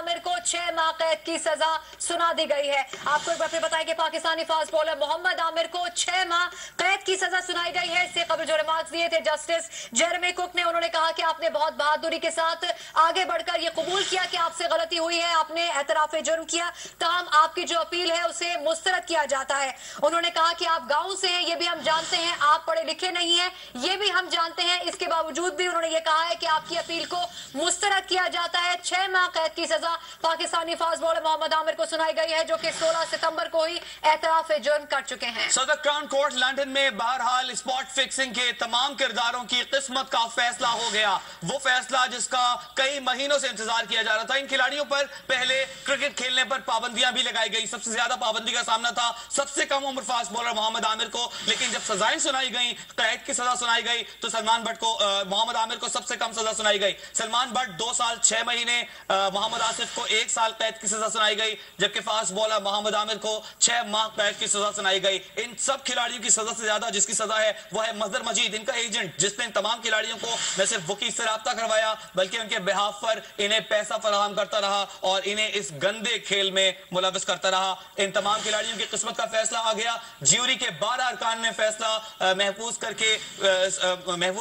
आमिर को 6 माह कैद की सजा सुना दी गई है। आपको एक बार फिर बताएं कि पाकिस्तानी फास्ट बॉलर मोहम्मद आमिर को 6 माह कैद की सजा सुनाई गई है। इससे कबल जो रिमार्क्स दिए थे जस्टिस जेरेमी कुक ने, उन्होंने कहा कि आपने बहुत बहादुरी के साथ आगे बढ़कर ये कबूल किया कि आपसे गलती हुई है, आपने एतराफ जुर्म किया, तमाम आपकी जो अपील है उसे मुस्तरद किया जाता है। उन्होंने कहा कि आप गांव से हैं, ये भी हम जानते हैं, आप पढ़े लिखे नहीं हैं, ये भी हम जानते हैं, इसके बावजूद भी उन्होंने ये कहा है कि आपकी अपील को मुस्तरद किया जाता है। 6 माह कैद की सजा पाकिस्तानी फास्ट बॉलर मोहम्मद आमिर को सुनाई गई है, जो कि 16 सितंबर को ही एतराफ जुर्म कर चुके हैं। सदर क्राउन कोर्ट लंदन में बहरहाल स्पॉट फिक्सिंग के तमाम किरदारों की किस्मत का फैसला हो गया। वो फैसला जिसका कई महीनों से इंतजार किया जा रहा था। इन खिलाड़ियों पर पहले क्रिकेट खेलने पर पाबंदियां भी लगाई गई, सबसे ज्यादा पाबंदी का सामना था सबसे कम उम्र फास्ट बॉलर मोहम्मद आमिर को। लेकिन जब सजाएं सुनाई गई, कैद की सजा सुनाई गई, तो सलमान बट को मोहम्मद आमिर को सबसे कम सजा सुनाई गई। सलमान बट 2 साल 6 महीने, मोहम्मद आसिफ को 1 साल कैद की सजा सुनाई गई, जबकि फास्ट बॉलर मोहम्मद आमिर को 6 माह कैद की सजा सुनाई गई। इन सब खिलाड़ियों की सजा से ज्यादा जिसकी सजा है वो है मजहर मजीद, इनका एजेंट, जिसने तमाम खिलाड़ियों को न सिर्फ वकील से राब्ता करवाया बल्कि उनके बिहाफ पर इन्हें पैसा फराहम करता रहा और इन्हें इस गंदे खेल में मुलविस करता रहा। इन तमाम खिलाड़ियों की किस्मत का फैसला आ गया। ज्यूरी के 12 अरकान ने फैसला महफूज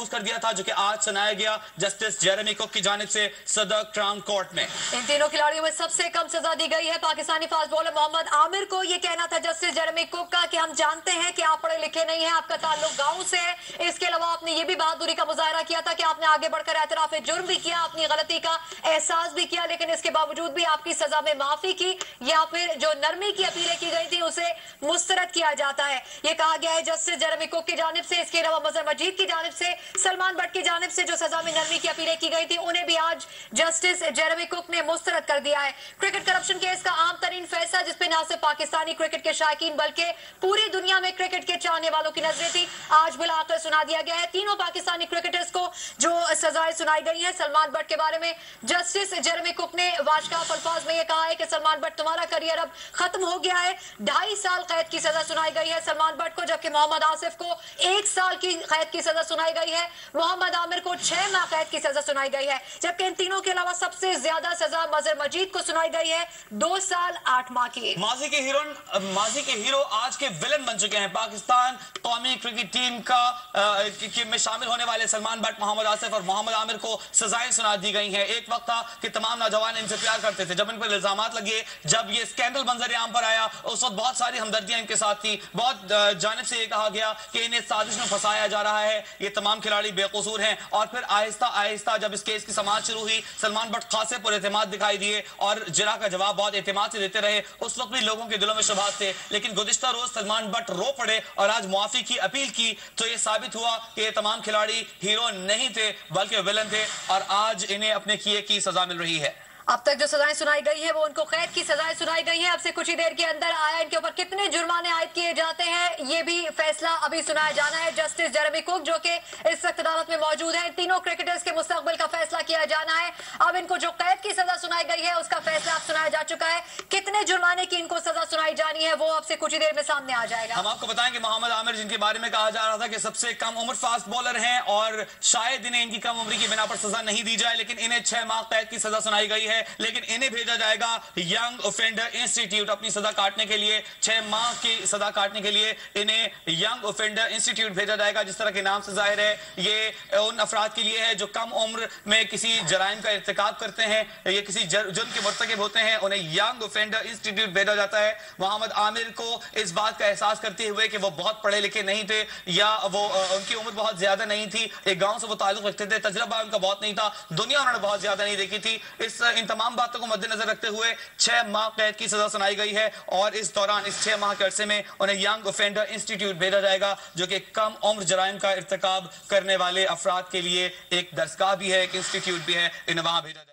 कर दिया था, जो कि आज सुनाया गया जस्टिस जेरेमी कुक की जानिब से सदर क्राउन कोर्ट में। इन तीनों खिलाड़ियों में सबसे कम सजा दी गई है पाकिस्तानी फास्ट बॉलर मोहम्मद आमिर को। यह कहना था जस्टिस जेरेमी कुक का कि हम जानते हैं कि आप पढ़े लिखे नहीं हैं, आपका ताल्लुक गांव से है, इसके अलावा आपने ये भी बहादुरी का मुजाहरा किया था कि आपने आगे बढ़कर एतराफ जुर्म भी किया, अपनी गलती का एहसास भी किया, लेकिन इसके बावजूद भी आपकी सजा में माफी की या फिर जो नरमी की अपीलें की गई थी उसे मुस्तरद किया जाता है। यह कहा गया है जस्टिस जेरेमी कुक की जानिब से। इसके अलावा मजहर मजीद की जानिब से, सलमान बट की जानिब से जो सजा में नरमी की अपीलें की गई थी उन्हें भी आज जस्टिस जेरेमी कुक ने मुस्तरद कर दिया है। क्रिकेट करप्शन केस का आम तरीन फैसला, जिसपे न सिर्फ पाकिस्तानी क्रिकेट के शायकीन बल्कि पूरी दुनिया में क्रिकेट के चाहने वालों की नजरें थी, आज बुलाकर सुना दिया गया है। तीनों पाकिस्तानी क्रिकेटर्स को जो सजाएं सुनाई गई है। सलमान बट के बारे में जस्टिस जेरेमी कुक ने वाशकाफ अल्फाज में यह कहा है कि सलमान बट तुम्हारा करियर अब खत्म हो गया है। 2.5 साल कैद की सजा सुनाई गई है सलमान बट को, जबकि मोहम्मद आसिफ को 1 साल की कैद की सजा सुनाई गई है। मोहम्मद आमिर को 6 माह कैद की सजा सुनाई गई है, जबकि इन तीनों के अलावा सबसे ज्यादा सजा मजहर मजीद को सुनाई गई है, 2 साल 8 माह की। माजी के हीरो आज के विलन बन चुके हैं। पाकिस्तान कौमी क्रिकेट टीम में शामिल होने वाले सलमान बट, मोहम्मद आसिफ और मोहम्मद आमिर को सजाएं सुना दी गई हैं। एक वक्त था कि तमाम नौजवान इनसे प्यार करते थे। जब इन पर इल्जामात लगे, जब ये स्कैंडल मंजर आम पर आया, उस वक्त बहुत सारी हमदर्दियां इनके साथ थी। बहुत जानिब से ये कहा गया कि इन्हें साजिश में फंसाया जा रहा है, ये तमाम खिलाड़ी बेकसूर हैं। और फिर आहिस्ता आहिस्ता जब इस केस की समाअत शुरू हुई, सलमान बट खासे पुरएतमाद दिखाई दिए और जिरा का जवाब बहुत एतमाद से देते रहे। उस वक्त भी लोगों के दिलों में शुबहात थे, लेकिन गुज़िश्ता रोज सलमान बट रो पड़े और आज मुआफी की अपील की, तो ये साबित हुआ कि ये तमाम खिलाड़ी हीरो नहीं थे बल्कि विलन थे और आज इन्हें अपने किए की सजा मिल रही है। अब तक जो सजाएं सुनाई गई है वो उनको कैद की सजाएं सुनाई गई है। अब से कुछ ही देर के अंदर आया इनके ऊपर कितने जुर्माने आयद किए जाते हैं ये भी फैसला अभी सुनाया जाना है। जस्टिस जेरेमी कुक जो कि इस वक्त अदालत में मौजूद है, तीनों क्रिकेटर्स के मुस्तकबिल का फैसला किया जाना है। अब इनको जो कैद की सजा सुनाई गई है उसका फैसला अब सुनाया जा चुका है। कितने जुर्माने की इनको सजा सुनाई जानी है वो अब से कुछ ही देर में सामने आ जाएगा। हम आपको बताएं कि मोहम्मद आमिर, जिनके बारे में कहा जा रहा था कि सबसे कम उम्र फास्ट बॉलर हैं और शायद इन्हें इनकी कम उम्र की बिना पर सजा नहीं दी जाए, लेकिन इन्हें 6 माह कैद की सजा सुनाई गई है। लेकिन इन्हें भेजा जाएगा यंग ऑफेंडर इंस्टीट्यूट अपनी सजा काटने के लिए। 6 माह की सजा काटने के लिए इन्हें यंग ऑफेंडर इंस्टीट्यूट भेजा जाएगा। जिस तरह के नाम से जाहिर है ये उन अफराद के लिए है जो कम उम्र में किसी जराइम का इर्तिकाब करते हैं, ये किसी जुर्म के मुर्तकिब होते हैं, उन्हें यंग ऑफेंडर इंस्टीट्यूट भेजा जाता है। मोहम्मद आमिर को इस बात का एहसास करते हुए कि वो बहुत पढ़े लिखे नहीं थे या वो उनकी उम्र बहुत ज्यादा नहीं थी, एक गांव से वो ताल्लुक रखते थे, तजर्बा उनका बहुत नहीं था, दुनिया उन्होंने बहुत ज्यादा नहीं देखी थी, इन तमाम बातों को मद्देनजर रखते हुए 6 माह कैद की सजा सुनाई गई है। और इस दौरान इस 6 माह के अरसे में उन्हें यंग ऑफेंडर इंस्टीट्यूट भेजा जाएगा, जो कि कम उम्र जराइम का इर्तिकाब करने वाले अफराद के लिए एक दरसगाह भी है, एक इंस्टीट्यूट भी है, इन्हें वहां भेजा जाएगा।